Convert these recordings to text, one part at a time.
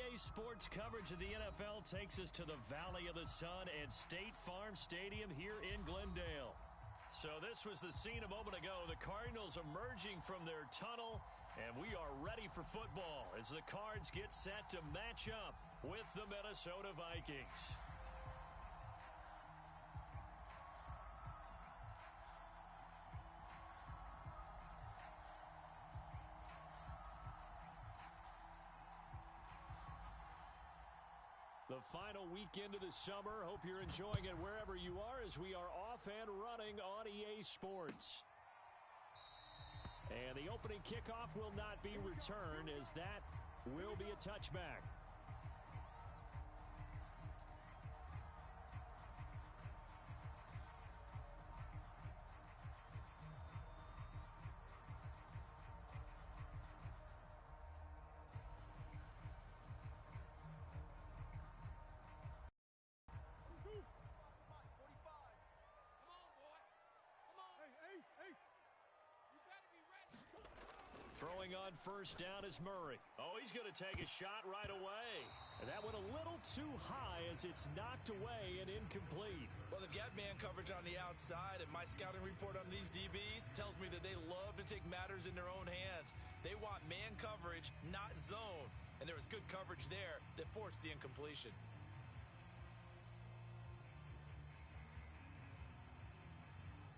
Today's sports coverage of the NFL takes us to the Valley of the Sun and State Farm Stadium here in Glendale. So this was the scene a moment ago. The Cardinals emerging from their tunnel, and we are ready for football as the Cards get set to match up with the Minnesota Vikings. The final weekend of the summer. Hope you're enjoying it wherever you are as we are off and running on EA Sports. And the opening kickoff will not be returned as that will be a touchback. Throwing on first down is Murray. Oh, he's going to take a shot right away. And that went a little too high as it's knocked away and incomplete. Well, they've got man coverage on the outside, and my scouting report on these DBs tells me that they love to take matters in their own hands. They want man coverage, not zone. And there was good coverage there that forced the incompletion.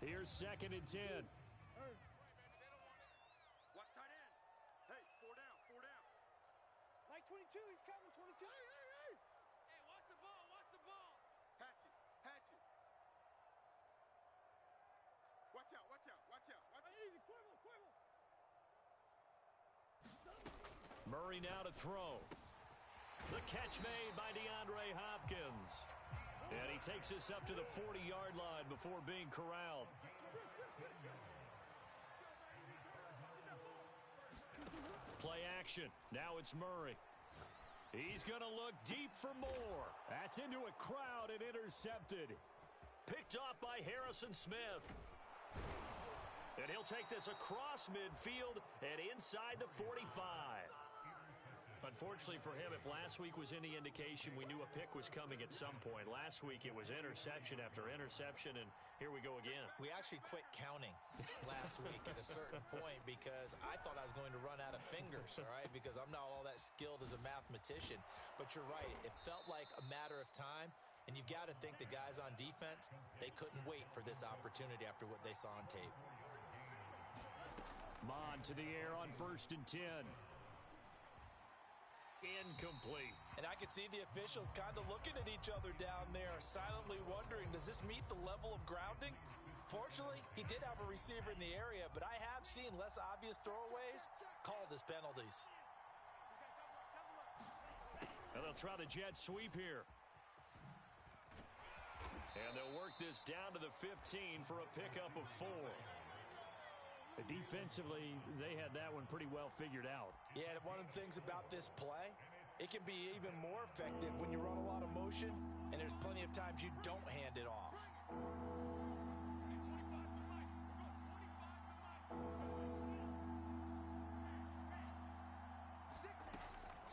Here's 2nd and 10. Watch tight end. Hey, 4 down, 4 down. Like 22, he's coming, 22. Hey, watch the ball, watch the ball. Hatch it. Watch out, watch out, watch out. Easy, Quibble. Murray now to throw. The catch made by DeAndre Hopkins. And he takes this up to the 40-yard line before being corralled. Play action. Now it's Murray. He's going to look deep for more. That's into a crowd and intercepted. Picked off by Harrison Smith. And he'll take this across midfield and inside the 45. Unfortunately for him, if last week was any indication, we knew a pick was coming at some point. Last week it was interception after interception, and here we go again. We actually quit counting last week at a certain point because I thought I was going to run out of fingers, all right, because I'm not all that skilled as a mathematician. But you're right. It felt like a matter of time, and you've got to think the guys on defense, they couldn't wait for this opportunity after what they saw on tape. Mon to the air on 1st and 10. Incomplete. And I can see the officials kind of looking at each other down there, silently wondering, does this meet the level of grounding? Fortunately, he did have a receiver in the area, but I have seen less obvious throwaways called as penalties. And they'll try the jet sweep here. And they'll work this down to the 15 for a pickup of 4. Defensively, they had that one pretty well figured out. Yeah, and one of the things about this play, it can be even more effective when you run a lot of motion, and there's plenty of times you don't hand it off.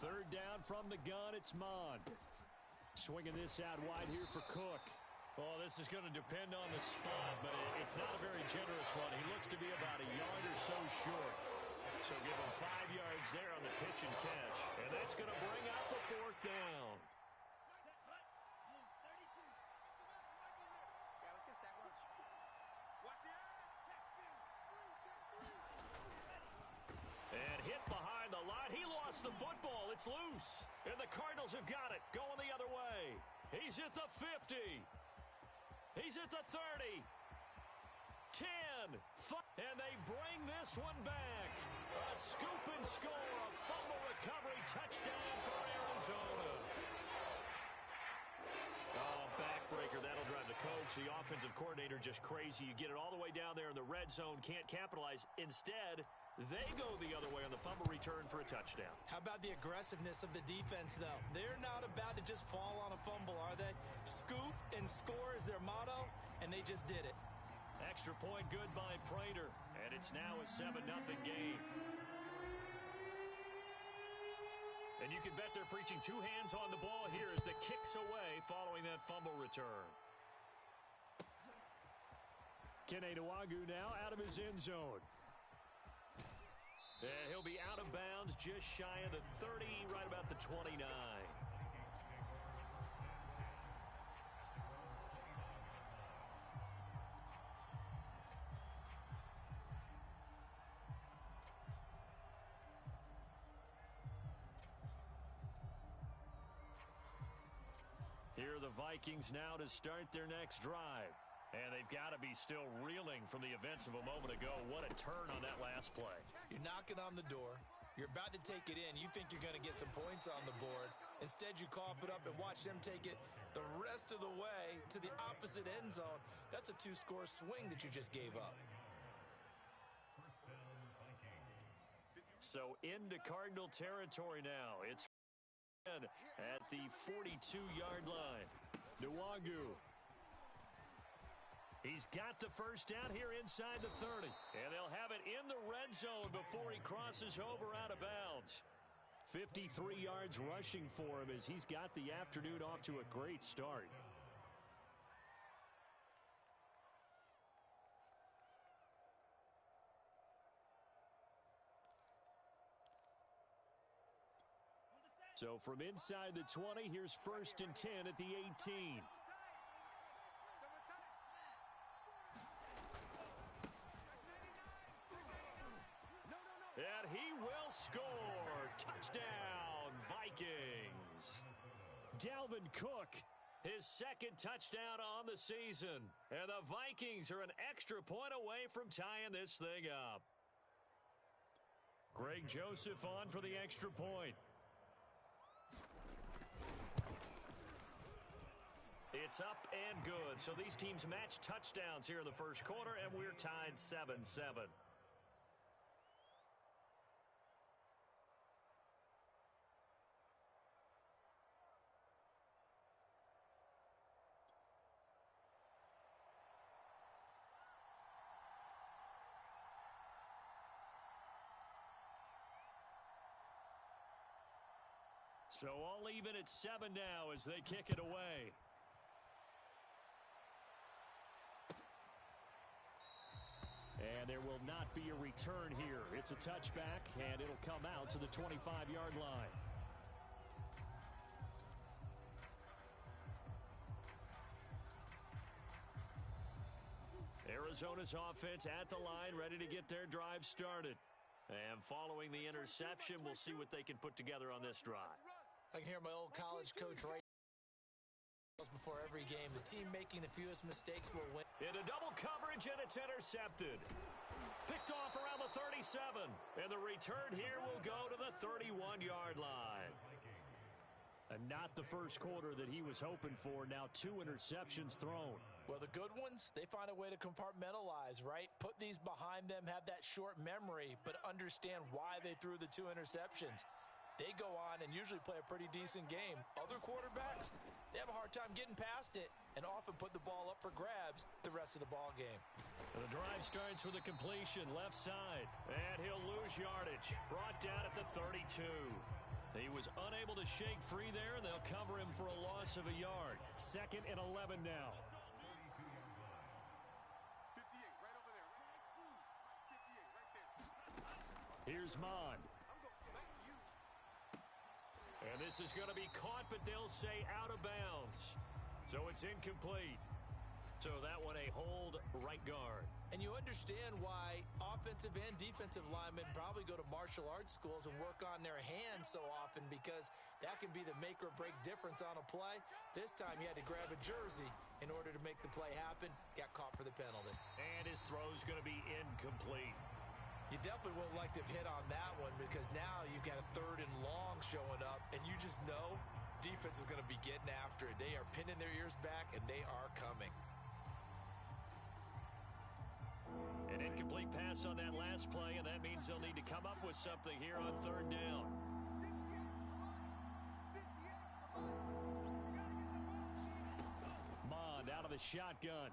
Third down from the gun, it's Mon. Swinging this out wide here for Cook. Oh, this is going to depend on the spot, but it's not a very generous one. He looks to be about a yard or so short. So give him 5 yards there on the pitch and catch. And that's going to bring up the 4th down. Yeah, let's get sack lunch. Watch the And hit behind the line. He lost the football. It's loose. And the Cardinals have got it. Going the other way. He's at the 50. He's at the 30. 10. And they bring this one back. A scoop and score. A fumble recovery touchdown for Arizona. Oh, backbreaker. That'll drive the coach, the offensive coordinator, just crazy. You get it all the way down there in the red zone. Can't capitalize. Instead, they go the other way on the fumble return for a touchdown. How about the aggressiveness of the defense, though? They're not about to just fall on a fumble, are they? Scoop and score is their motto, and they just did it. Extra point good by Prater, and it's now a 7-0 game. And you can bet they're preaching two hands on the ball here as the kick's away following that fumble return. Kene Nwagu now out of his end zone. And he'll be out of bounds just shy of the 30, right about the 29. Here are the Vikings now to start their next drive. And they've got to be still reeling from the events of a moment ago. What a turn on that last play. You're knocking on the door. You're about to take it in. You think you're going to get some points on the board. Instead, you cough it up and watch them take it the rest of the way to the opposite end zone. That's a two-score swing that you just gave up. So into Cardinal territory now. It's at the 42-yard line. Nwagu. He's got the first down here inside the 30. And they'll have it in the red zone before he crosses over out of bounds. 53 yards rushing for him as he's got the afternoon off to a great start. So from inside the 20, here's 1st and 10 at the 18. And he will score. Touchdown, Vikings. Dalvin Cook, his second touchdown on the season. And the Vikings are an extra point away from tying this thing up. Greg Joseph on for the extra point. It's up and good. So these teams match touchdowns here in the first quarter, and we're tied 7-7. So all even at 7 now as they kick it away. And there will not be a return here. It's a touchback, and it'll come out to the 25-yard line. Arizona's offense at the line, ready to get their drive started. And following the interception, we'll see what they can put together on this drive. I can hear my old college coach right before every game. The team making the fewest mistakes will win. Into double coverage, and it's intercepted. Picked off around the 37. And the return here will go to the 31-yard line. And not the first quarter that he was hoping for. Now 2 interceptions thrown. Well, the good ones, they find a way to compartmentalize, right? Put these behind them, have that short memory, but understand why they threw the 2 interceptions. They go on and usually play a pretty decent game. Other quarterbacks, they have a hard time getting past it and often put the ball up for grabs the rest of the ball game. The drive starts with a completion left side, and he'll lose yardage. Brought down at the 32. He was unable to shake free there, and they'll cover him for a loss of a yard. 2nd and 11 now. 58, right over there. 58, right there. Here's Mond. And this is going to be caught, but they'll say out of bounds. So it's incomplete. So that one a hold right guard. And you understand why offensive and defensive linemen probably go to martial arts schools and work on their hands so often, because that can be the make or break difference on a play. This time he had to grab a jersey in order to make the play happen. Got caught for the penalty. And his throw's going to be incomplete. You definitely wouldn't like to have hit on that one, because now you've got a 3rd and long showing up, and you just know defense is going to be getting after it. They are pinning their ears back, and they are coming. An incomplete pass on that last play, and that means they'll need to come up with something here on 3rd down. Mond out of the shotgun.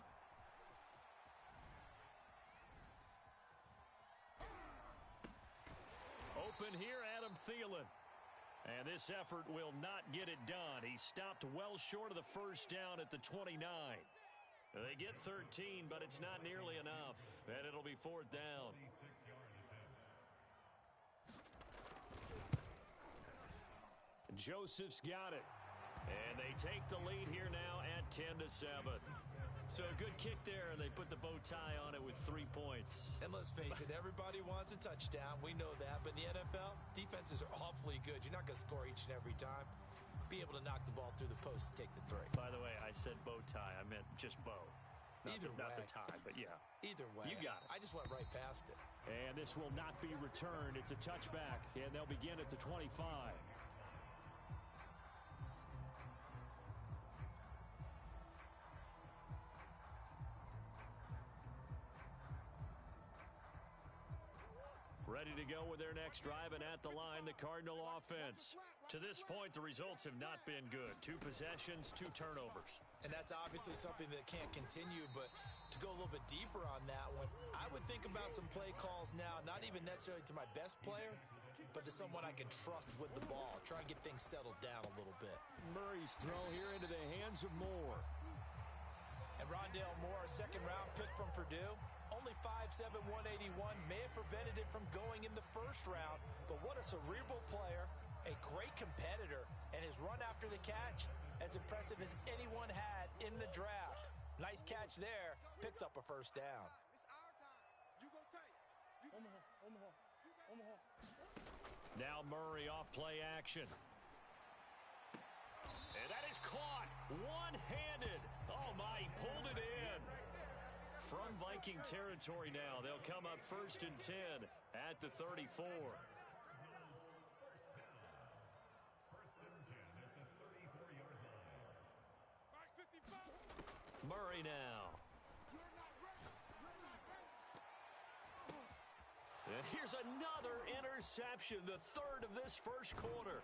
Open here, Adam Thielen. And this effort will not get it done. He stopped well short of the first down at the 29. They get 13, but it's not nearly enough, and it'll be fourth down. Joseph's got it. And they take the lead here now at 10-7. So a good kick there, and they put the bow tie on it with 3 points. And let's face it, everybody wants a touchdown. We know that. But in the NFL, defenses are awfully good. You're not going to score each and every time. Be able to knock the ball through the post and take the 3. By the way, I said bow tie. I meant just bow. Not the tie, but yeah. Either way. You got it. I just went right past it. And this will not be returned. It's a touchback, and they'll begin at the 25. Ready to go with their next drive, and at the line, the Cardinal offense. To this point, the results have not been good. 2 possessions, 2 turnovers. And that's obviously something that can't continue, but to go a little bit deeper on that one, I would think about some play calls now, not even necessarily to my best player, but to someone I can trust with the ball. Try and get things settled down a little bit. Murray's throw here into the hands of Moore. And Rondale Moore, a second-round pick from Purdue, only 5'7", 181, may have prevented him from going in the first round, but what a cerebral player, a great competitor, and his run after the catch, as impressive as anyone had in the draft. Nice catch there, picks up a first down. Now Murray off play action. And that is caught one-handed. Oh my, he pulled it in. From Viking territory now, they'll come up 1st and 10 at the 34. Murray now. And here's another interception, the 3rd of this first quarter.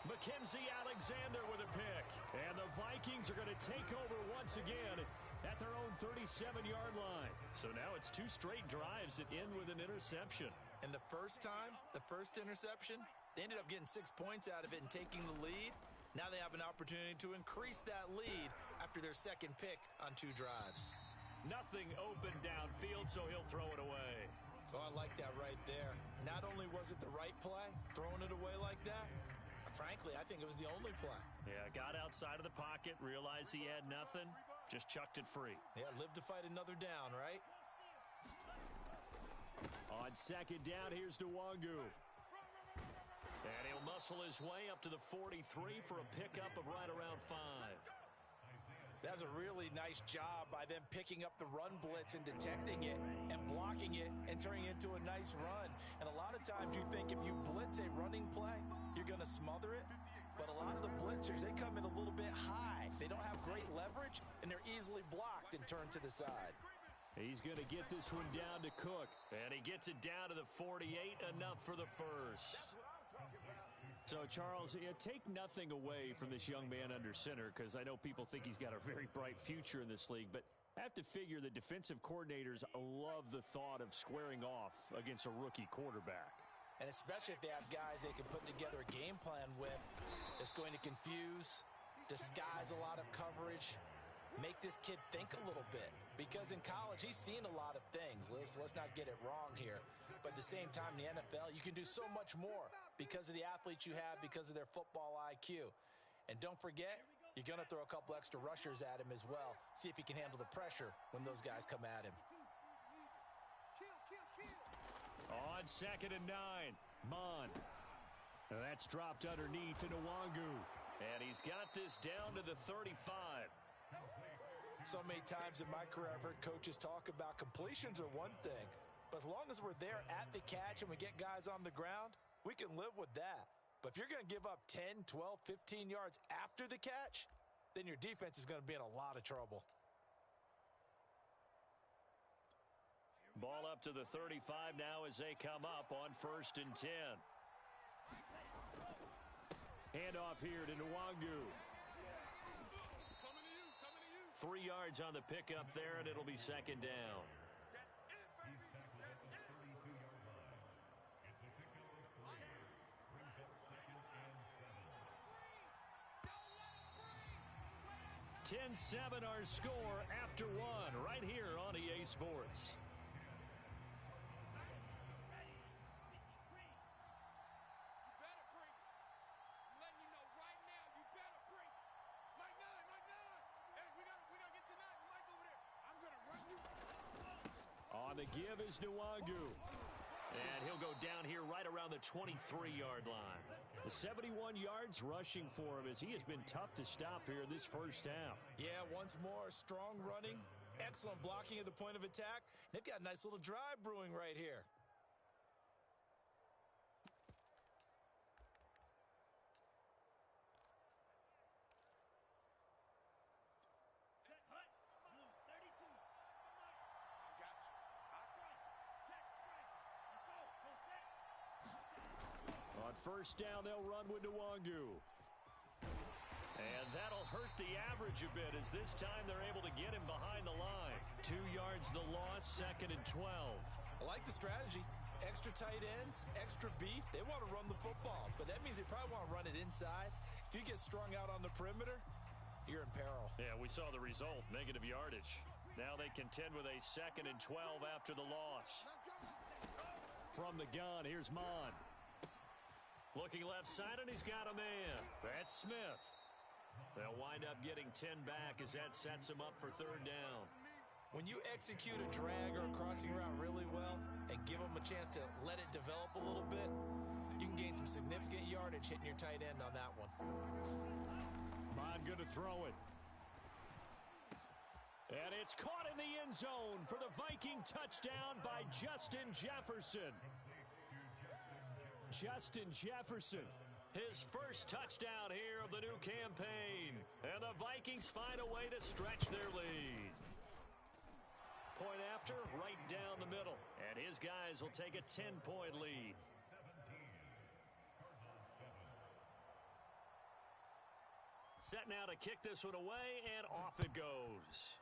Mackenzie Alexander with a pick. And the Vikings are going to take over once again at their own 37-yard line. So now it's 2 straight drives that end with an interception. And the first time, the first interception, they ended up getting 6 points out of it and taking the lead. Now they have an opportunity to increase that lead after their second pick on 2 drives. Nothing open downfield, so he'll throw it away. Oh, I like that right there. Not only was it the right play, throwing it away like that, frankly, I think it was the only play. Yeah, got outside of the pocket, realized he had nothing, just chucked it free. Yeah, live to fight another down, right? On second down, here's Nwangu. And he'll muscle his way up to the 43 for a pickup of right around 5. That's a really nice job by them picking up the run blitz and detecting it and blocking it and turning it into a nice run. And a lot of times you think if you blitz a running play, you're going to smother it. But a lot of the blitzers, they come in a little bit high. They don't have great leverage, and they're easily blocked and turned to the side. He's going to get this one down to Cook. And he gets it down to the 48, enough for the first. So, Charles, take nothing away from this young man under center, because I know people think he's got a very bright future in this league, but I have to figure the defensive coordinators love the thought of squaring off against a rookie quarterback. And especially if they have guys they can put together a game plan with that's going to confuse, disguise a lot of coverage, make this kid think a little bit. Because in college, he's seen a lot of things. Let's not get it wrong here. But at the same time, in the NFL, you can do so much more because of the athletes you have, because of their football IQ. And don't forget, you're going to throw a couple extra rushers at him as well. See if he can handle the pressure when those guys come at him. On second and 9, Mon. That's dropped underneath to Nwangu. And he's got this down to the 35. So many times in my career, I've heard coaches talk about completions are one thing. But as long as we're there at the catch and we get guys on the ground, we can live with that. But if you're going to give up 10, 12, 15 yards after the catch, then your defense is going to be in a lot of trouble. Ball up to the 35 now as they come up on 1st and 10. Handoff here to Nwangu. 3 yards on the pickup there, and it'll be second down. 10-7 our score after one right here on EA Sports. On the give is Nwangu. And he'll go down here right around the 23-yard line. The 71 yards rushing for him as he has been tough to stop here this first half. Yeah, once more, strong running, excellent blocking at the point of attack. They've got a nice little drive brewing right here. On first down, they'll run with Nwangu. And that'll hurt the average a bit as this time they're able to get him behind the line. 2 yards the loss, 2nd and 12. I like the strategy. Extra tight ends, extra beef. They want to run the football, but that means they probably want to run it inside. If you get strung out on the perimeter, you're in peril. Yeah, we saw the result, negative yardage. Now they contend with a 2nd and 12 after the loss. From the gun, here's Mon. Looking left side, and he's got a man. That's Smith. They'll wind up getting 10 back as that sets him up for 3rd down. When you execute a drag or a crossing route really well and give them a chance to let it develop a little bit, you can gain some significant yardage hitting your tight end on that one. Mon going to throw it. And it's caught in the end zone for the Viking touchdown by Justin Jefferson. Justin Jefferson, his first touchdown here of the new campaign. And the Vikings find a way to stretch their lead. Point after, right down the middle. And his guys will take a 10-point lead. Set now to kick this one away, and off it goes.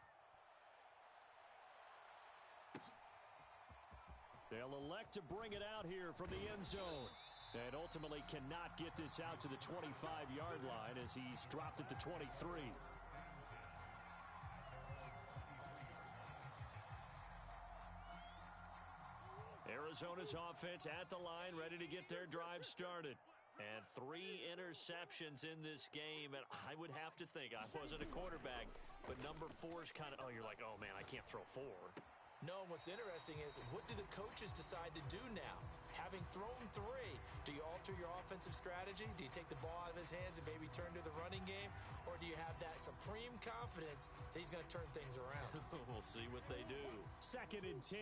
They'll elect to bring it out here from the end zone. And ultimately cannot get this out to the 25-yard line as he's dropped it to 23. Arizona's offense at the line, ready to get their drive started. And 3 interceptions in this game, and I would have to think, I wasn't a quarterback, but number 4 is kind of, oh, you're like, oh, man, I can't throw 4. No, what's interesting is, what do the coaches decide to do now? Having thrown 3, do you alter your offensive strategy? Do you take the ball out of his hands and maybe turn to the running game? Or do you have that supreme confidence that he's going to turn things around? We'll see what they do. 2nd and 10.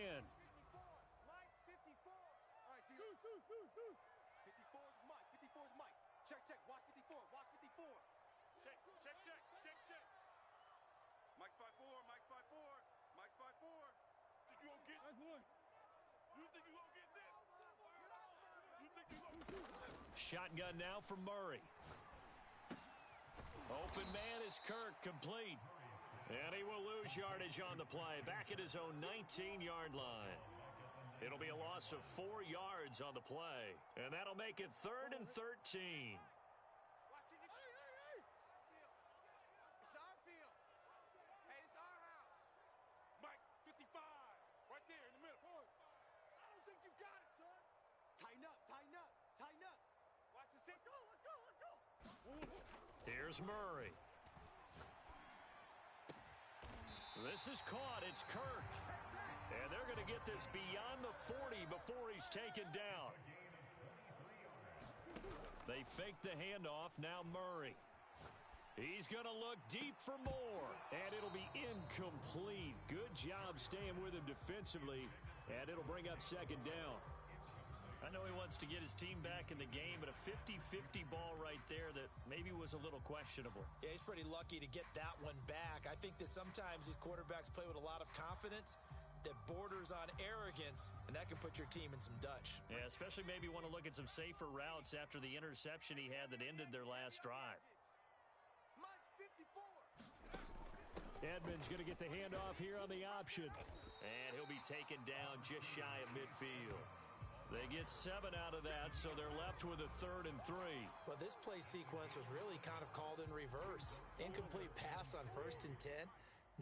Mike, 54. All right, deuce. 54 is Mike. 54 is Mike. Check. Watch 54. Check. Mike's 5'4". Mike's 5'4". You gonna get? That's one. You think you gonna get this? You think you gonna? Shotgun now for Murray. Open man is Kirk, complete. And he will lose yardage on the play, back at his own 19-yard line. It'll be a loss of 4 yards on the play, and that'll make it 3rd and 13. Watch it. Hey. It's our field. Hey, it's our house. Mike, 55. Right there in the middle. I don't think you got it, son. Tighten up. Watch the 6. Let's go. Here's Murray. This is caught. It's Kirk. And they're going to get this beyond the 40 before he's taken down. They fake the handoff. Now Murray. He's going to look deep for more. And it'll be incomplete. Good job staying with him defensively. And it'll bring up 2nd down. I know he wants to get his team back in the game, but a 50-50 ball right there that maybe was a little questionable. Yeah, he's pretty lucky to get that one back. I think that sometimes these quarterbacks play with a lot of confidence that borders on arrogance, and that can put your team in some Dutch. Yeah, especially maybe want to look at some safer routes after the interception he had that ended their last drive. Mike's 54. Edmonds going to get the handoff here on the option. And he'll be taken down just shy of midfield. They get 7 out of that, so they're left with a 3rd and 3. Well, this play sequence was really kind of called in reverse. Incomplete pass on 1st and 10.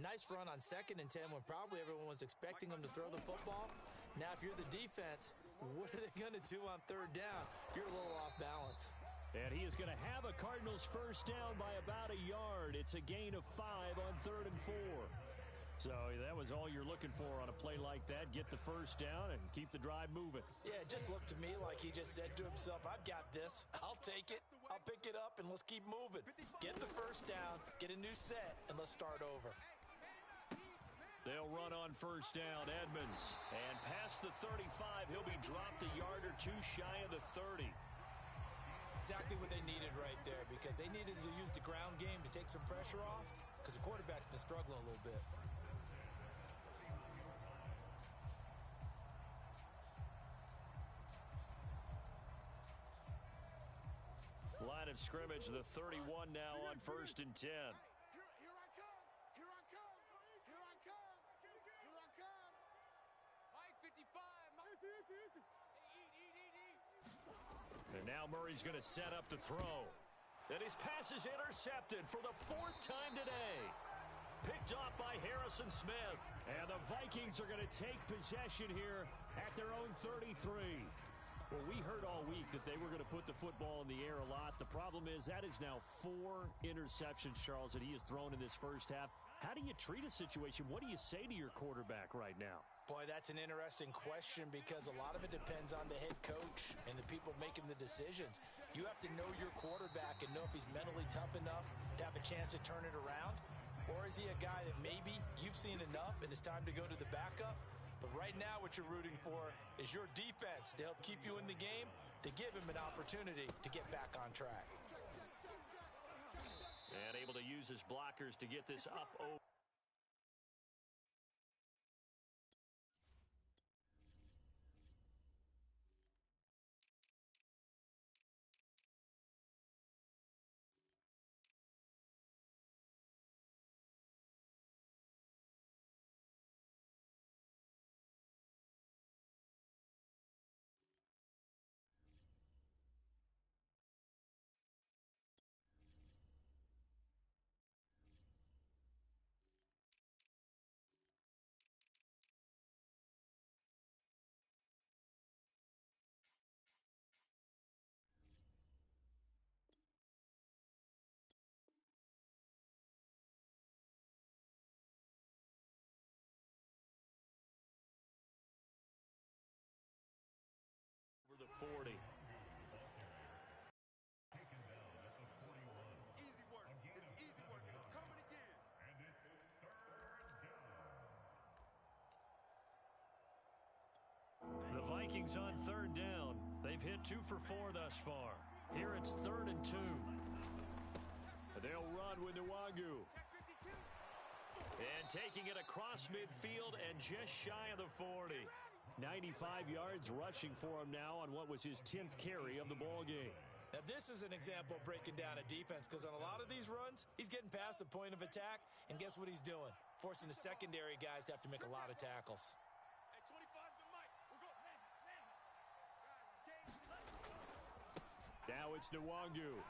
Nice run on 2nd and 10 when probably everyone was expecting them to throw the football. Now, if you're the defense, what are they going to do on 3rd down? You're a little off balance. And he is going to have a Cardinals first down by about a yard. It's a gain of 5 on 3rd and 4. So that was all you're looking for on a play like that. Get the first down and keep the drive moving. Yeah, it just looked to me like he just said to himself, I've got this. I'll take it. I'll pick it up, and let's keep moving. Get the first down, get a new set, and let's start over. They'll run on first down, Edmonds. And past the 35, he'll be dropped a yard or 2 shy of the 30. Exactly what they needed right there, because they needed to use the ground game to take some pressure off, because the quarterback's been struggling a little bit. Line of scrimmage, the 31 now on 1st and 10. Here I come. Here I come. Here I come. Here I come. Mike 55. Mike. Eat. And now Murray's going to set up to throw. And his pass is intercepted for the 4th time today. Picked off by Harrison Smith. And the Vikings are going to take possession here at their own 33. Well, we heard all week that they were going to put the football in the air a lot. The problem is that is now 4 interceptions, Charles, that he has thrown in this first half. How do you treat a situation? What do you say to your quarterback right now? Boy, that's an interesting question because a lot of it depends on the head coach and the people making the decisions. You have to know your quarterback and know if he's mentally tough enough to have a chance to turn it around. Or is he a guy that maybe you've seen enough and it's time to go to the backup? But right now what you're rooting for is your defense to help keep you in the game, to give him an opportunity to get back on track. And able to use his blockers to get this up over. The 40. Easy work. It's easy work. It's coming again. And it's 3rd down. The Vikings on 3rd down. They've hit 2 for 4 thus far. Here it's 3rd and 2. They'll run with Nwangu. And taking it across midfield and just shy of the 40. 95 yards rushing for him now on what was his 10th carry of the ball game. Now, this is an example of breaking down a defense because on a lot of these runs, he's getting past the point of attack, and guess what he's doing? Forcing the secondary guys to have to make a lot of tackles. Hey, 25 to Mike. We'll go. Now it's Nwangu.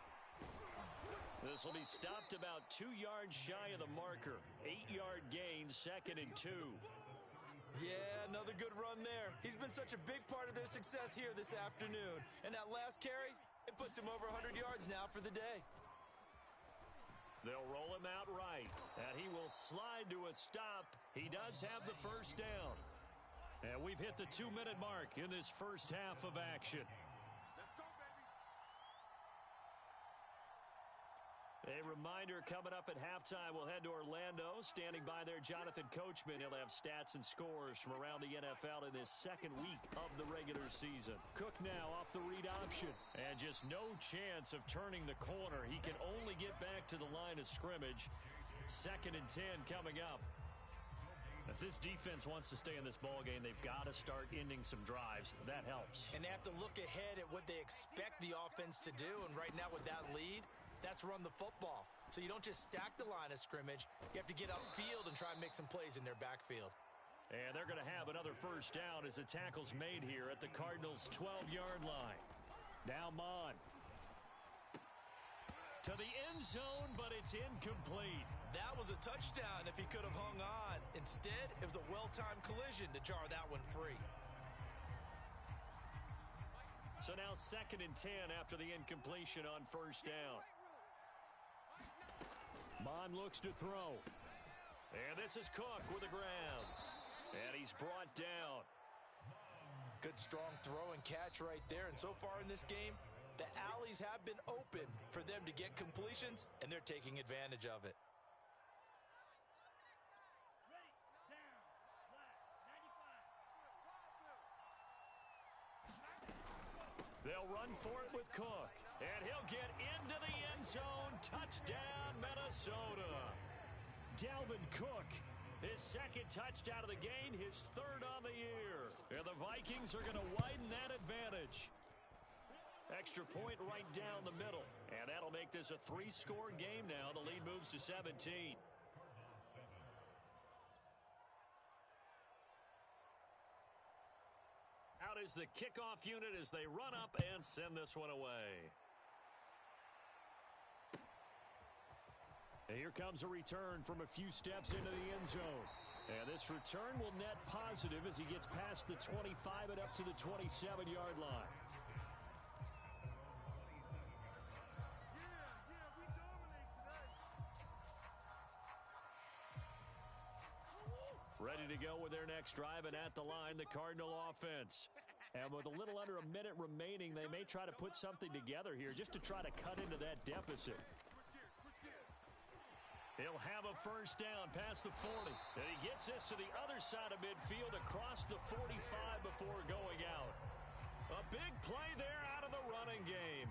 This will be stopped about 2 yards shy of the marker. 8-yard gain, 2nd and 2. Yeah, another good run there. He's been such a big part of their success here this afternoon. And that last carry, it puts him over 100 yards now for the day. They'll roll him out right, and he will slide to a stop. He does have the first down. And we've hit the 2-minute mark in this first half of action. Let's go, baby. A reminder coming up at halftime, we'll head to Orlando. Standing by there, Jonathan Coachman. He'll have stats and scores from around the NFL in this 2nd week of the regular season. Cook now off the read option. And just no chance of turning the corner. He can only get back to the line of scrimmage. 2nd and 10 coming up. If this defense wants to stay in this ballgame, they've got to start ending some drives. That helps. And they have to look ahead at what they expect the offense to do. And right now with that lead, that's run the football. So you don't just stack the line of scrimmage. You have to get upfield and try and make some plays in their backfield. And they're going to have another first down as the tackle's made here at the Cardinals' 12-yard line. Now Mon. To the end zone, but it's incomplete. That was a touchdown if he could have hung on. Instead, it was a well-timed collision to jar that one free. So now 2nd and 10 after the incompletion on first down. Mon looks to throw. And this is Cook with the grab. And he's brought down. Good strong throw and catch right there. And so far in this game, the alleys have been open for them to get completions, and they're taking advantage of it. They'll run for it with Cook. And he'll get into the end zone. Touchdown, Minnesota. Dalvin Cook, his 2nd touchdown of the game, his 3rd on the year. And the Vikings are going to widen that advantage. Extra point right down the middle. And that'll make this a 3-score game now. The lead moves to 17. Out is the kickoff unit as they run up and send this one away. And here comes a return from a few steps into the end zone. And this return will net positive as he gets past the 25 and up to the 27-yard line. Ready to go with their next drive, and at the line, the Cardinal offense. And with a little under a minute remaining, they may try to put something together here just to try to cut into that deficit. He'll have a first down past the 40. And he gets this to the other side of midfield across the 45 before going out. A big play there out of the running game.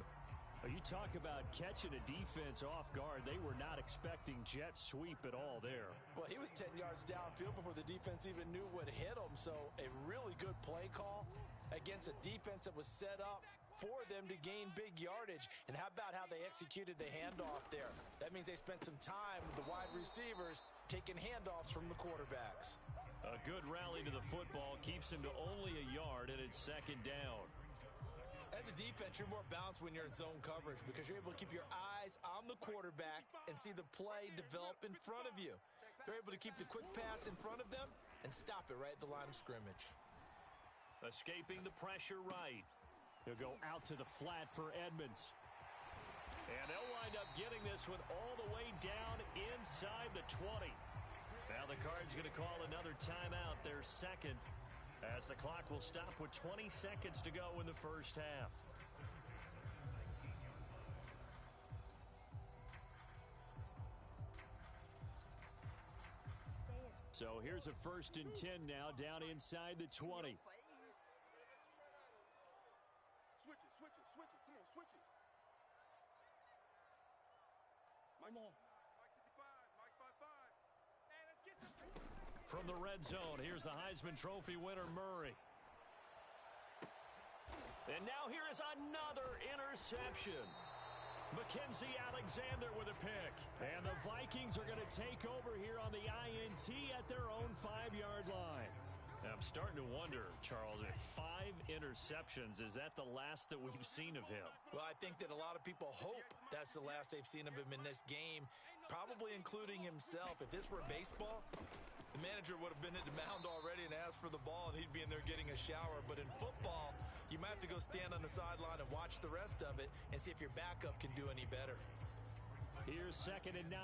You talk about catching a defense off guard. They were not expecting jet sweep at all there. Well, he was 10 yards downfield before the defense even knew what hit him. So a really good play call against a defense that was set up for them to gain big yardage. And how about how they executed the handoff there? That means they spent some time with the wide receivers taking handoffs from the quarterbacks. A good rally to the football keeps him to only a yard, and it's 2nd down. As a defense, you're more balanced when you're in zone coverage because you're able to keep your eyes on the quarterback and see the play develop in front of you. They're able to keep the quick pass in front of them and stop it right at the line of scrimmage. Escaping the pressure right. He'll go out to the flat for Edmonds. And they'll wind up getting this one all the way down inside the 20. Now the Cards going to call another timeout, their 2nd, as the clock will stop with 20 seconds to go in the first half. So here's a 1st and 10 now down inside the 20. Switch it. Come on, switch it. Come on. Mike 55, Mike 55. Hey, let's get some. From the red zone, here's the Heisman Trophy winner, Murray. And now here is another interception. Mackenzie Alexander with a pick. And the Vikings are going to take over here on the INT at their own 5-yard line. And I'm starting to wonder, Charles, if 5 interceptions, is that the last that we've seen of him? Well, I think that a lot of people hope that's the last they've seen of him in this game, probably including himself. If this were baseball, the manager would have been at the mound already and asked for the ball, and he'd be in there getting a shower. But in football, you might have to go stand on the sideline and watch the rest of it and see if your backup can do any better. Here's 2nd and 9.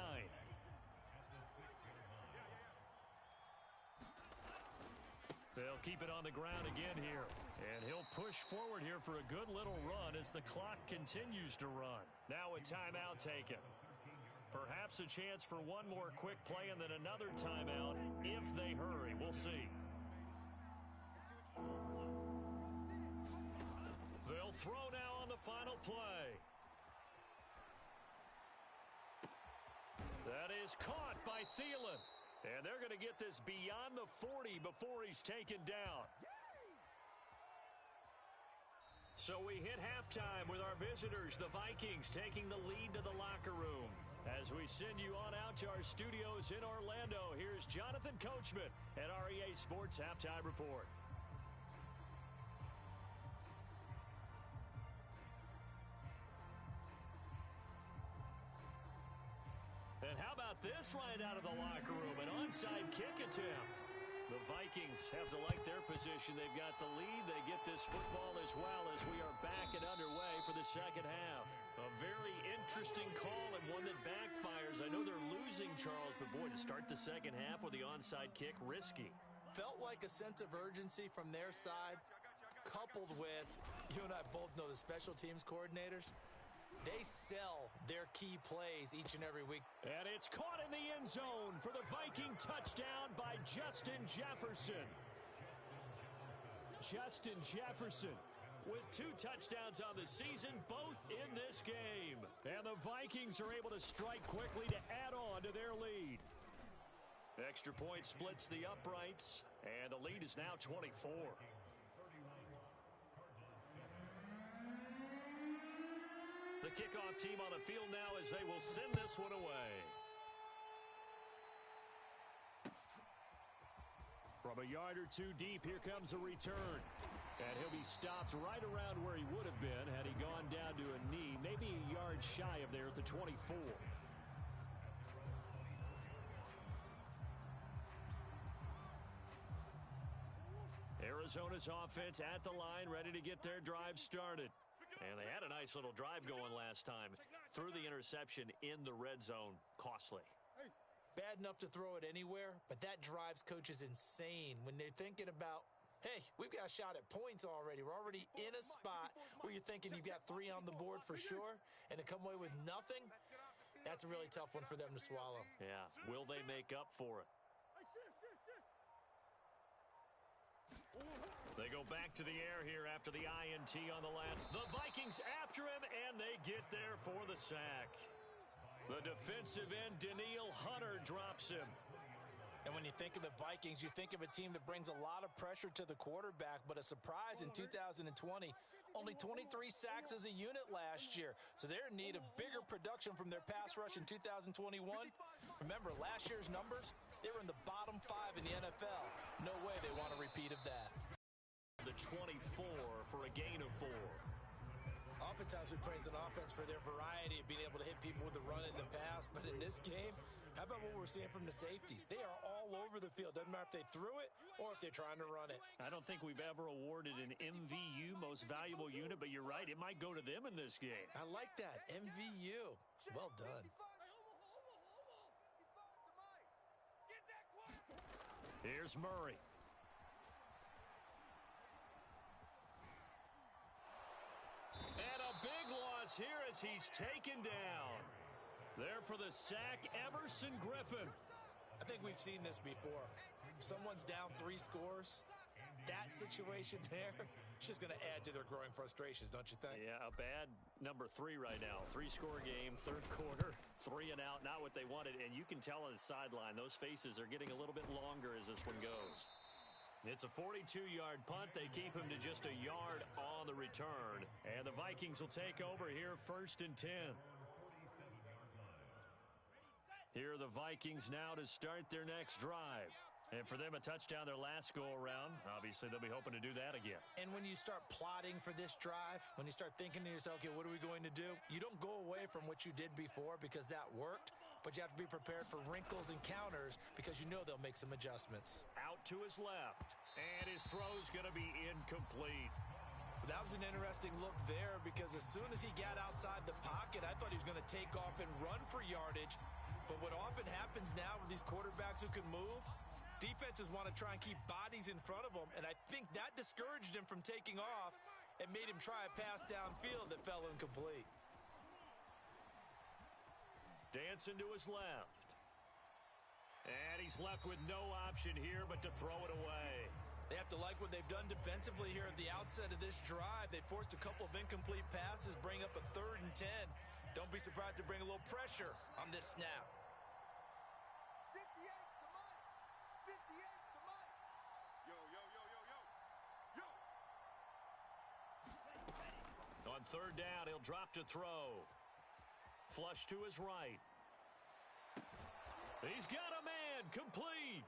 They'll keep it on the ground again here. And he'll push forward here for a good little run as the clock continues to run. Now a timeout taken. Perhaps a chance for one more quick play and then another timeout if they hurry. We'll see. They'll throw now on the final play. That is caught by Thielen. And they're going to get this beyond the 40 before he's taken down. So we hit halftime with our visitors, the Vikings, taking the lead to the locker room. As we send you on out to our studios in Orlando, here's Jonathan Coachman at REA Sports Halftime Report. And how about this right out of the locker room? An onside kick attempt. The Vikings have to like their position. They've got the lead. They get this football as well as we are back and underway for the second half. A very interesting call and one that backfires. I know they're losing, Charles, but boy, to start the second half with the onside kick, risky. Felt like a sense of urgency from their side, coupled with, you and I both know the special teams coordinators. They sell their key plays each and every week. And it's caught in the end zone for the Viking touchdown by Justin Jefferson. Justin Jefferson with 2 touchdowns on the season, both in this game. And the Vikings are able to strike quickly to add on to their lead. Extra point splits the uprights, and the lead is now 24. The kickoff team on the field now as they will send this one away. From a yard or 2 deep, here comes a return. And he'll be stopped right around where he would have been had he gone down to a knee, maybe a yard shy of there at the 24. Arizona's offense at the line, ready to get their drive started. And they had a nice little drive going last time. Threw the interception in the red zone. Costly. Bad enough to throw it anywhere, but that drives coaches insane when they're thinking about, hey, we've got a shot at points already. We're already in a spot where you're thinking you've got 3 on the board for sure, and to come away with nothing, that's a really tough one for them to swallow. Yeah, will they make up for it? They go back to the air here after the INT on the left. The Vikings after him, and they get there for the sack. The defensive end, Daniil Hunter, drops him. And when you think of the Vikings, you think of a team that brings a lot of pressure to the quarterback, but a surprise in 2020, only 23 sacks as a unit last year. So they're in need of bigger production from their pass rush in 2021. Remember, last year's numbers, they were in the bottom 5 in the NFL. No way they want a repeat of that. The 24 for a gain of 4. Oftentimes we praise an offense for their variety of being able to hit people with the run and the pass, but in this game, how about what we're seeing from the safeties? They are all over the field. Doesn't matter if they threw it or if they're trying to run it. I don't think we've ever awarded an MVU, most valuable unit, but you're right, it might go to them in this game. I like that, MVU. Well done. Here's Murray. And a big loss here as he's taken down. There for the sack, Everson Griffin. I think we've seen this before. Someone's down 3 scores. That situation there, it's just going to add to their growing frustrations, don't you think? Yeah, a bad number 3 right now. 3-score game, third quarter, 3 and out, not what they wanted. And you can tell on the sideline, those faces are getting a little bit longer as this one goes. It's a 42-yard punt. They keep him to just a yard on the return. And the Vikings will take over here, 1st and 10. Here are the Vikings now to start their next drive. And for them, a touchdown their last go-around. Obviously, they'll be hoping to do that again. And when you start plotting for this drive, when you start thinking to yourself, okay, what are we going to do? You don't go away from what you did before because that worked, but you have to be prepared for wrinkles and counters because you know they'll make some adjustments. Out to his left, and his throw's going to be incomplete. That was an interesting look there because as soon as he got outside the pocket, I thought he was going to take off and run for yardage. But what often happens now with these quarterbacks who can move, defenses want to try and keep bodies in front of them, and I think that discouraged him from taking off and made him try a pass downfield that fell incomplete. Dancing to his left. And he's left with no option here but to throw it away. They have to like what they've done defensively here at the outset of this drive. They forced a couple of incomplete passes, bring up a 3rd and 10. Don't be surprised to bring a little pressure on this snap. 58's the money. 58's the money. Yo, yo, yo, yo, yo. Yo. On 3rd down, he'll drop to throw. Flush to his right. He's got a man, complete.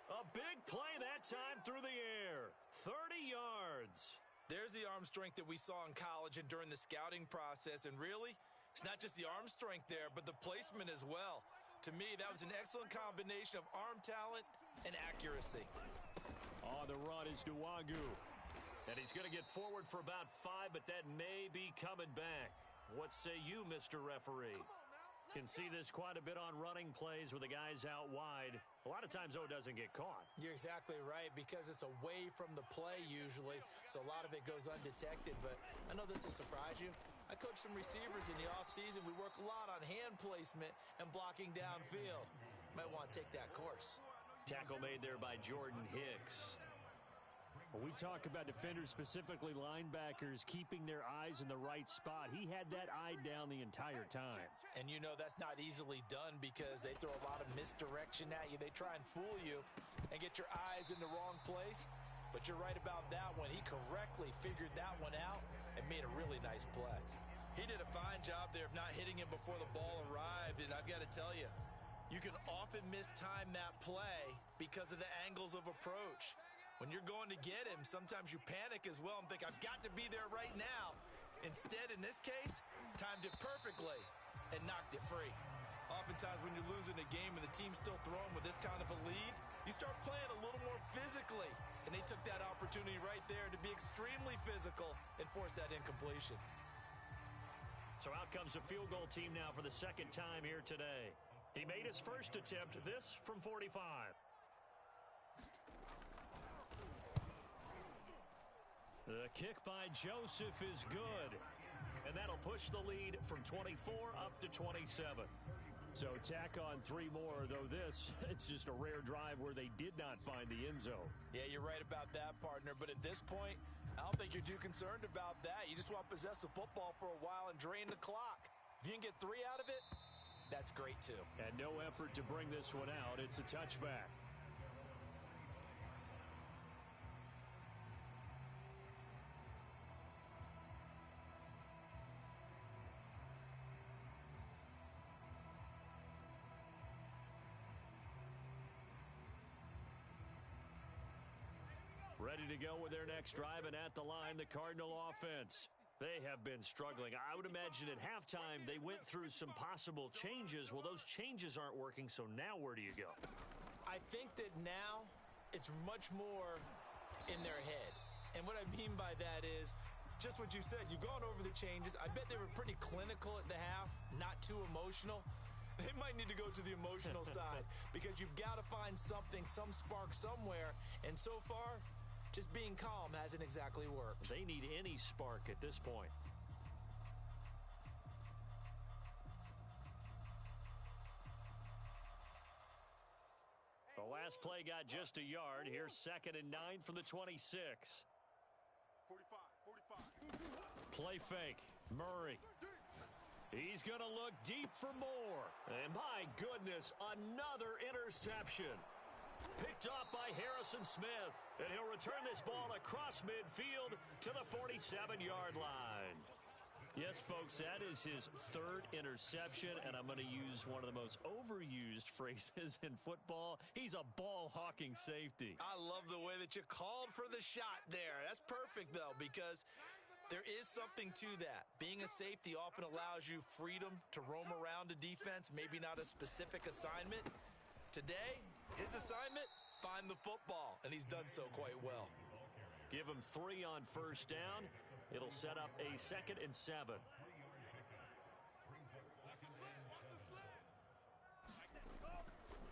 A big play that time through the air. 30 yards. There's the arm strength that we saw in college and during the scouting process. And really, it's not just the arm strength there, but the placement as well. To me, that was an excellent combination of arm talent and accuracy. On the run is Nwagu. And he's going to get forward for about 5, but that may be coming back. What say you, Mr. Referee? Can see this quite a bit on running plays with the guys out wide. A lot of times, though, it doesn't get caught. You're exactly right, because it's away from the play usually, so a lot of it goes undetected. But I know this will surprise you. I coach some receivers in the offseason. We work a lot on hand placement and blocking downfield. Might want to take that course. Tackle made there by Jordan Hicks. When we talk about defenders, specifically linebackers, keeping their eyes in the right spot, he had that eye down the entire time. And you know that's not easily done because they throw a lot of misdirection at you. They try and fool you and get your eyes in the wrong place. But you're right about that one. He correctly figured that one out and made a really nice play. He did a fine job there of not hitting him before the ball arrived. And I've got to tell you, you can often mistime that play because of the angles of approach. When you're going to get him, sometimes you panic as well and think, I've got to be there right now. Instead, in this case, timed it perfectly and knocked it free. Oftentimes when you're losing a game and the team's still throwing with this kind of a lead, you start playing a little more physically. And they took that opportunity right there to be extremely physical and force that incompletion. So out comes a field goal team now for the second time here today. He made his first attempt, this from 45. The kick by Joseph is good. And that'll push the lead from 24 up to 27. So tack on 3 more, though it's just a rare drive where they did not find the end zone. Yeah, you're right about that, partner. But at this point, I don't think you're too concerned about that. You just want to possess the football for a while and drain the clock. If you can get 3 out of it, that's great too. And no effort to bring this one out. It's a touchback. Ready to go with their next drive, and at the line, the Cardinal offense. They have been struggling. I would imagine at halftime they went through some possible changes. Well, those changes aren't working, so now where do you go? I think that now it's much more in their head. And what I mean by that is just what you said. You've gone over the changes. I bet they were pretty clinical at the half, not too emotional. They might need to go to the emotional side because you've got to find something, some spark somewhere. And so far, just being calm hasn't exactly worked. They need any spark at this point. The last play got just a yard. Here's 2nd and 9 from the 26. 45. Play fake. Murray. He's going to look deep for more. And my goodness, another interception. Picked off by Harrison Smith. And he'll return this ball across midfield to the 47-yard line. Yes, folks, that is his 3rd interception, and I'm going to use one of the most overused phrases in football. He's a ball-hawking safety. I love the way that you called for the shot there. That's perfect, though, because there is something to that. Being a safety often allows you freedom to roam around a defense, maybe not a specific assignment. Today, his assignment, find the football, and he's done so quite well. Give him 3 on first down. It'll set up a 2nd and 7.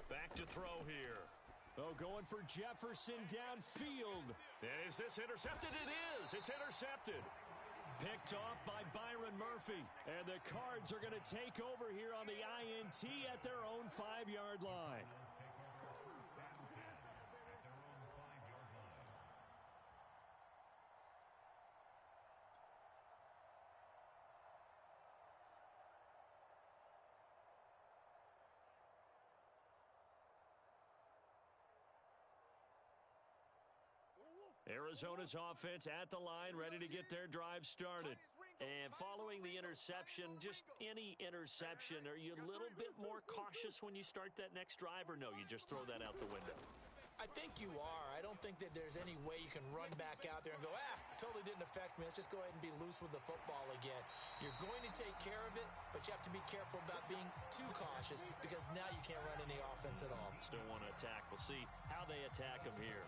Back to throw here. Oh, going for Jefferson downfield. And is this intercepted? It is. It's intercepted. Picked off by Byron Murphy. And the Cards are going to take over here on the INT at their own 5-yard line. Arizona's offense at the line, ready to get their drive started. And following the interception, just any interception, are you a little bit more cautious when you start that next drive, or no, you just throw that out the window? I think you are. I don't think that there's any way you can run back out there and go, totally didn't affect me. Let's just go ahead and be loose with the football again. You're going to take care of it, but you have to be careful about being too cautious because now you can't run any offense at all. Still want to attack. We'll see how they attack them here.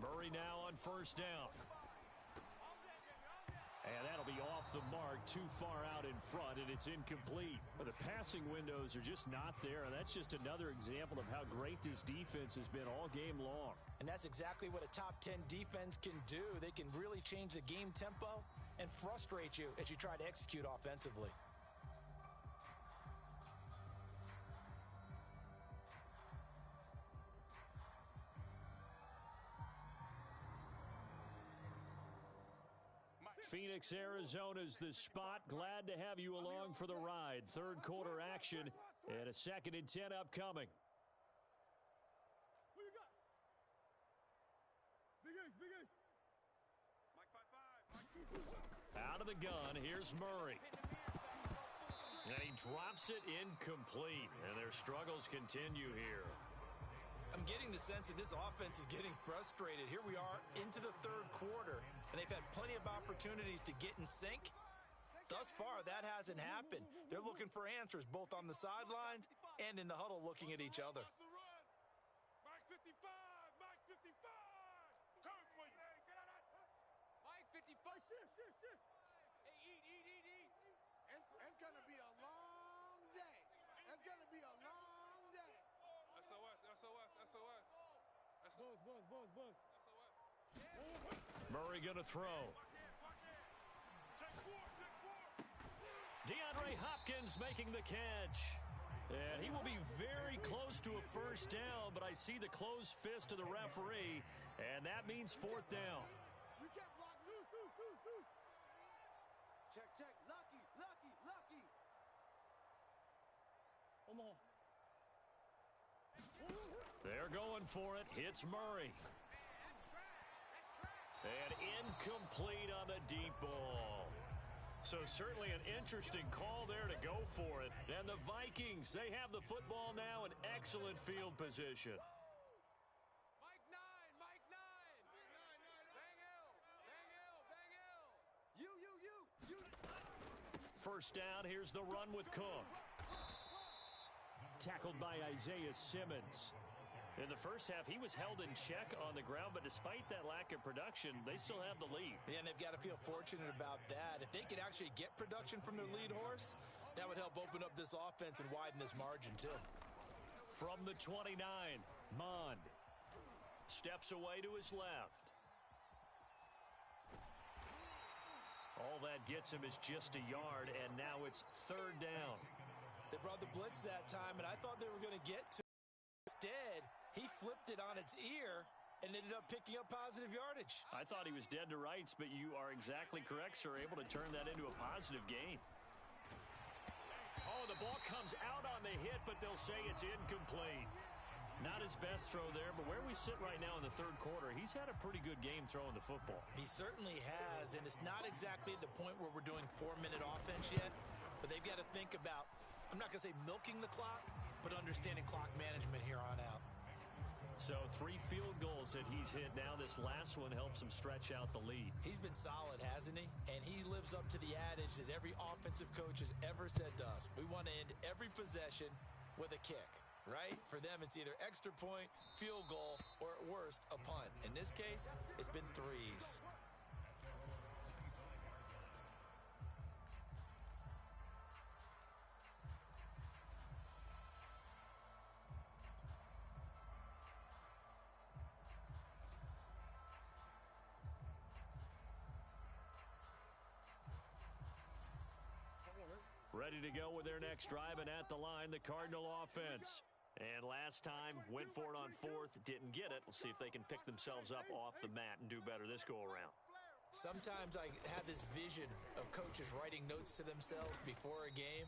Murray now on first down. And that'll be off the mark, too far out in front, and it's incomplete. But the passing windows are just not there, and that's just another example of how great this defense has been all game long. And that's exactly what a top 10 defense can do. They can really change the game tempo and frustrate you as you try to execute offensively. Phoenix, Arizona's the spot. Glad to have you along for the ride. Third quarter action and a 2nd and 10 upcoming. Who you got? Big Ace, Big Ace. Mike 5-5. Out of the gun, here's Murray. And he drops it incomplete. And their struggles continue here. I'm getting the sense that this offense is getting frustrated. Here we are into the third quarter, and they've had plenty of opportunities to get in sync. Thus far, that hasn't happened. They're looking for answers both on the sidelines and in the huddle looking at each other. Mike 55, Mike 55. Coming for you. Mike 55. Shift. Hey, eat. It's going to be a long day. It's going to be a long day. SOS. Buzz. Murray going to throw. Check four. DeAndre Hopkins making the catch. And he will be very close to a first down, but I see the closed fist of the referee, and that means 4th down. You can't block. Loose. Check. Lucky. Come on. They're going for it. Hits Murray. And incomplete on the deep ball. So certainly an interesting call there to go for it. And the Vikings, they have the football now in excellent field position. Mike 9. Bang L. You. First down, here's the run with Cook. Tackled by Isaiah Simmons. In the first half, he was held in check on the ground, but despite that lack of production, they still have the lead. Yeah, and they've got to feel fortunate about that. If they could actually get production from their lead horse, that would help open up this offense and widen this margin, too. From the 29, Mond steps away to his left. All that gets him is just a yard, and now it's 3rd down. They brought the blitz that time, and I thought they were going to get to it. Instead, he flipped it on its ear and ended up picking up positive yardage. I thought he was dead to rights, but you are exactly correct, sir. Able to turn that into a positive gain. Oh, the ball comes out on the hit, but they'll say it's incomplete. Not his best throw there, but where we sit right now in the third quarter, he's had a pretty good game throwing the football. He certainly has, and it's not exactly at the point where we're doing 4-minute offense yet, but they've got to think about, I'm not going to say milking the clock, but understanding clock management here on out. So 3 field goals that he's hit now. This last one helps him stretch out the lead. He's been solid, hasn't he? And he lives up to the adage that every offensive coach has ever said to us. We want to end every possession with a kick, right? For them, it's either extra point, field goal, or at worst, a punt. In this case, it's been 3s. ready to go with their next drive, and at the line, the Cardinal offense. And last time, went for it on fourth, didn't get it. We'll see if they can pick themselves up off the mat and do better this go-around. Sometimes I have this vision of coaches writing notes to themselves before a game,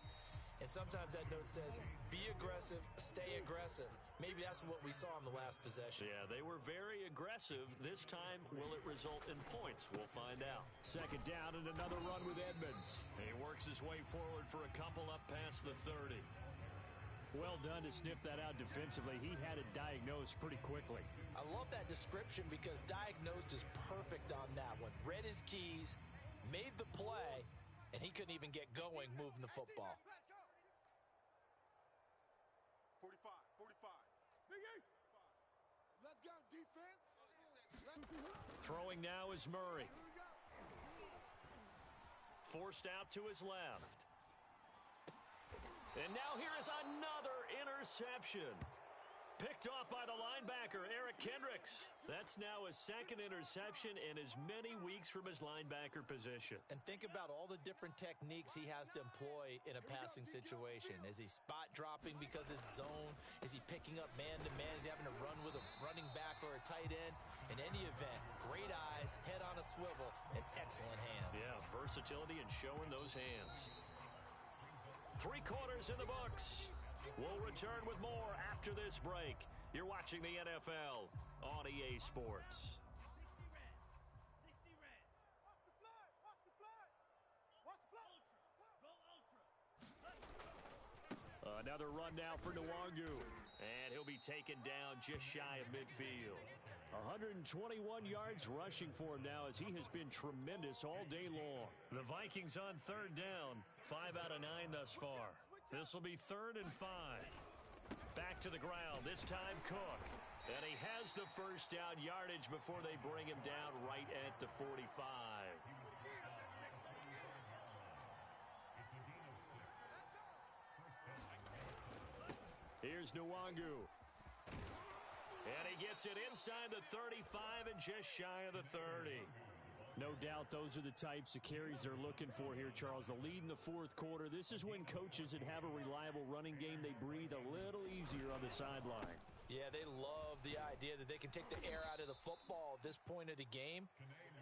and sometimes that note says, be aggressive, stay aggressive. Maybe that's what we saw in the last possession. Yeah, they were very aggressive. This time, will it result in points? We'll find out. Second down and another run with Edmonds. He works his way forward for a couple up past the 30. Well done to sniff that out defensively. He had it diagnosed pretty quickly. I love that description because diagnosed is perfect on that one. Read his keys, made the play, and he couldn't even get going moving the football. 45, 45. Big Ace. Let's go, defense. Throwing now is Murray. Forced out to his left. And now here is another interception. Picked off by the linebacker, Eric Kendricks. That's now his second interception in as many weeks from his linebacker position. And think about all the different techniques he has to employ in a passing situation. Is he spot dropping because it's zone? Is he picking up man-to-man? Is he having to run with a running back or a tight end? In any event, great eyes, head on a swivel, and excellent hands. Yeah, versatility and showing those hands. 3 quarters in the books. We'll return with more after this break. You're watching the NFL on EA Sports. 60 red. Watch the flag. Watch the flag. Watch the flag. Go ultra. Another run now for Nwangu. And he'll be taken down just shy of midfield. 121 yards rushing for him now as he has been tremendous all day long. The Vikings on third down. 5 out of 9 thus far. This will be 3rd and 5. Back to the ground, this time Cook. And he has the first down yardage before they bring him down right at the 45. Here's Nwangu. And he gets it inside the 35 and just shy of the 30. No doubt those are the types of carries they're looking for here, Charles. The lead in the 4th quarter. This is when coaches that have a reliable running game, they breathe a little easier on the sideline. Yeah, they love the idea that they can take the air out of the football at this point of the game.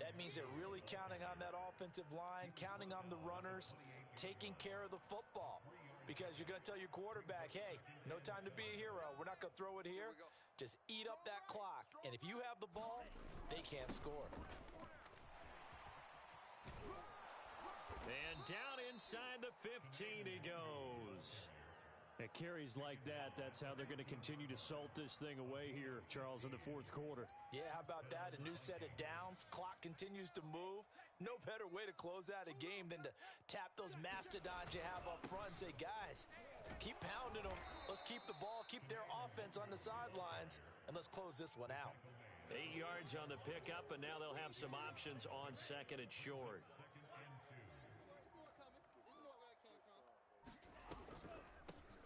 That means they're really counting on that offensive line, counting on the runners, taking care of the football. Because you're going to tell your quarterback, hey, no time to be a hero. We're not going to throw it here. Just eat up that clock. And if you have the ball, they can't score. And down inside the 15 he goes. At carries like that, that's how they're going to continue to salt this thing away here, Charles, in the 4th quarter. Yeah, how about that? A new set of downs. Clock continues to move. No better way to close out a game than to tap those mastodons you have up front and say, guys, keep pounding them. Let's keep the ball, keep their offense on the sidelines, and let's close this one out. 8 yards on the pickup, and now they'll have some options on 2nd and short.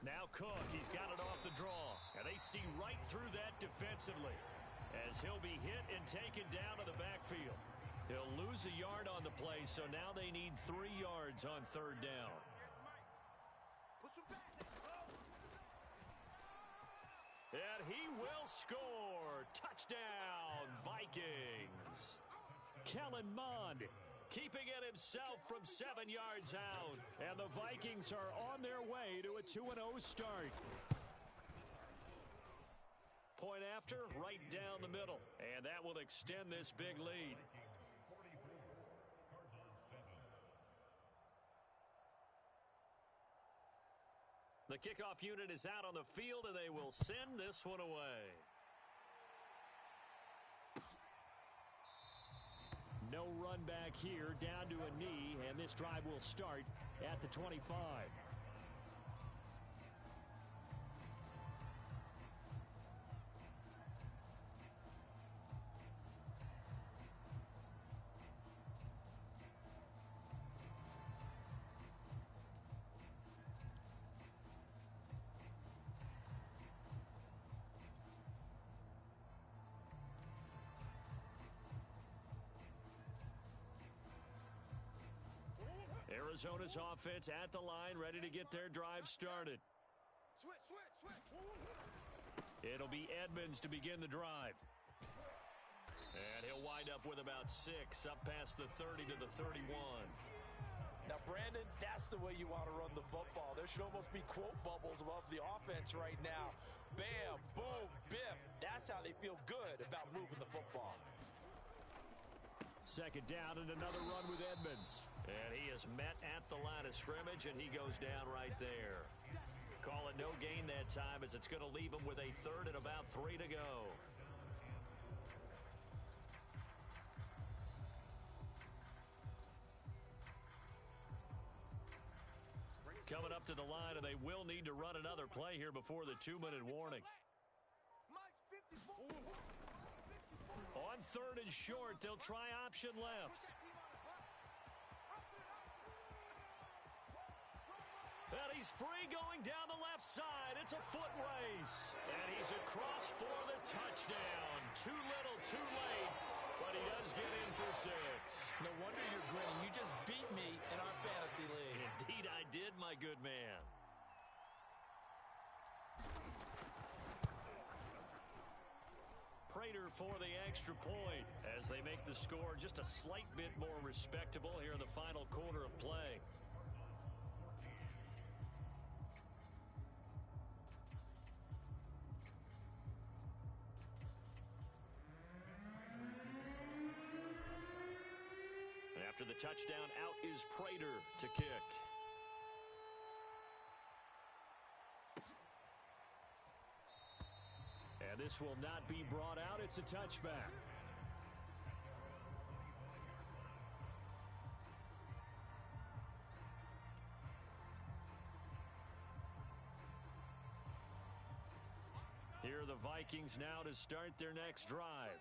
Now Cook, he's got it off the draw. And they see right through that defensively as he'll be hit and taken down to the backfield. He'll lose a yard on the play, so now they need 3 yards on 3rd down. And he will score. Touchdown, Vikings. Kellen Mond keeping it himself from 7 yards out. And the Vikings are on their way to a 2-0 start. Point after, right down the middle. And that will extend this big lead. The kickoff unit is out on the field, and they will send this one away. No run back here, down to a knee, and this drive will start at the 25. Arizona's offense at the line, ready to get their drive started. Switch. It'll be Edmonds to begin the drive. And he'll wind up with about 6, up past the 30 to the 31. Now, Brandon, that's the way you want to run the football. There should almost be quote bubbles above the offense right now. Bam, boom, biff. That's how they feel good about moving the football. Second down and another run with Edmonds. And he is met at the line of scrimmage, and he goes down right there. Call it no gain that time, as it's going to leave him with a third and about 3 to go. Coming up to the line, and they will need to run another play here before the 2-minute warning. On third and short, they'll try option left. And he's free going down the left side. It's a foot race. And he's across for the touchdown. Too little, too late. But he does get in for 6. No wonder you're grinning. You just beat me in our fantasy league. Indeed I did, my good man. Prater for the extra point as they make the score just a slight bit more respectable here in the final quarter of play. After the touchdown, out is Prater to kick. And this will not be brought out. It's a touchback. Here are the Vikings now to start their next drive.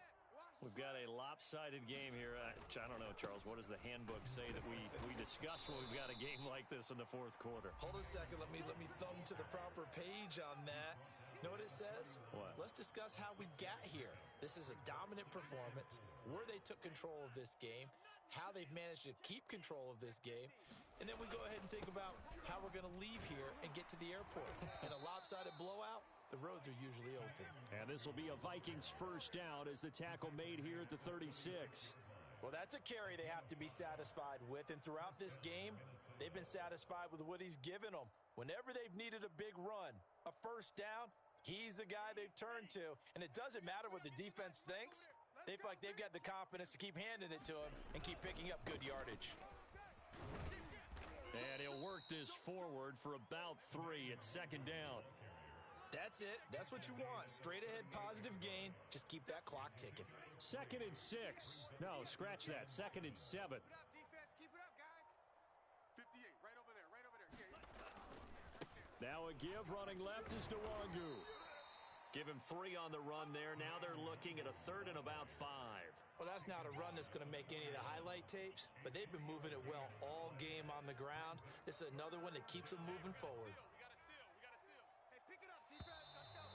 We've got a lopsided game here. I don't know, Charles. What does the handbook say that we discuss when we've got a game like this in the fourth quarter? Hold on a second. Let me thumb to the proper page on that. Know what it says? What? Let's discuss how we got here. This is a dominant performance, where they took control of this game, how they've managed to keep control of this game, and then we go ahead and think about how we're going to leave here and get to the airport. In a lopsided blowout, the roads are usually open. And this will be a Vikings first down as the tackle made here at the 36. Well, that's a carry they have to be satisfied with, and throughout this game, they've been satisfied with what he's given them. Whenever they've needed a big run, a first down, he's the guy they've turned to, and it doesn't matter what the defense thinks. They feel like they've got the confidence to keep handing it to him and keep picking up good yardage. And he'll work this forward for about 3 at second down. That's it. That's what you want. Straight ahead positive gain. Just keep that clock ticking. 2nd and 6. No, scratch that. 2nd and 7. Keep it up, defense. Keep it up, guys. 58, right over there, right over there. Yeah. Now a give running left is Nwangu. Give him 3 on the run there. Now they're looking at a third and about 5. Well, that's not a run that's going to make any of the highlight tapes, but they've been moving it well all game on the ground. This is another one that keeps them moving forward. We got a seal. Hey, pick it up, defense. Let's go.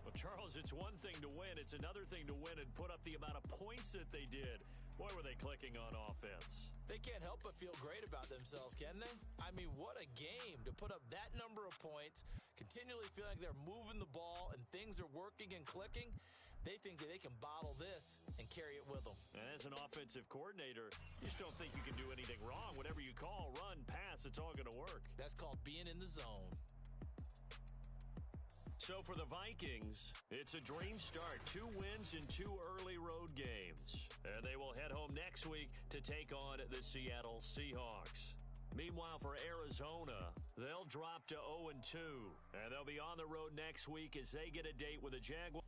Well, Charles, it's one thing to win. It's another thing to win and put up the amount of points that they did. Boy, were they clicking on offense. They can't help but feel great about themselves, can they? I mean, what a game to put up that number of points, continually feeling like they're moving the ball and things are working and clicking. They think that they can bottle this and carry it with them. And as an offensive coordinator, you just don't think you can do anything wrong. Whatever you call, run, pass, it's all going to work. That's called being in the zone. So for the Vikings, it's a dream start. 2 wins in 2 early road games. And they will head home next week to take on the Seattle Seahawks. Meanwhile, for Arizona, they'll drop to 0-2. And they'll be on the road next week as they get a date with the Jaguars.